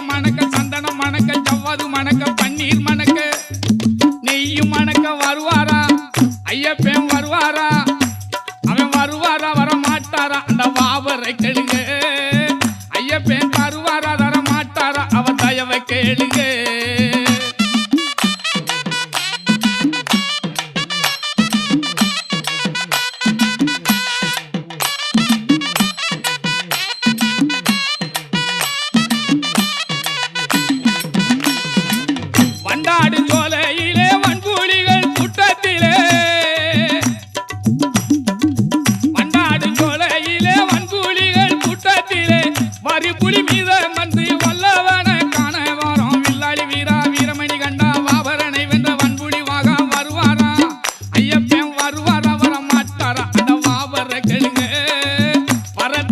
மணக்க சந்தனம் மணக்க ஜவ்வாது மணக்க பன்னீர் மணக்க நெய்யும் மணக்க வருவாரா ஐயப்பன் வருவாரா அவன் வருவாரா வர மாட்டாரா அந்த வாவரை கெளி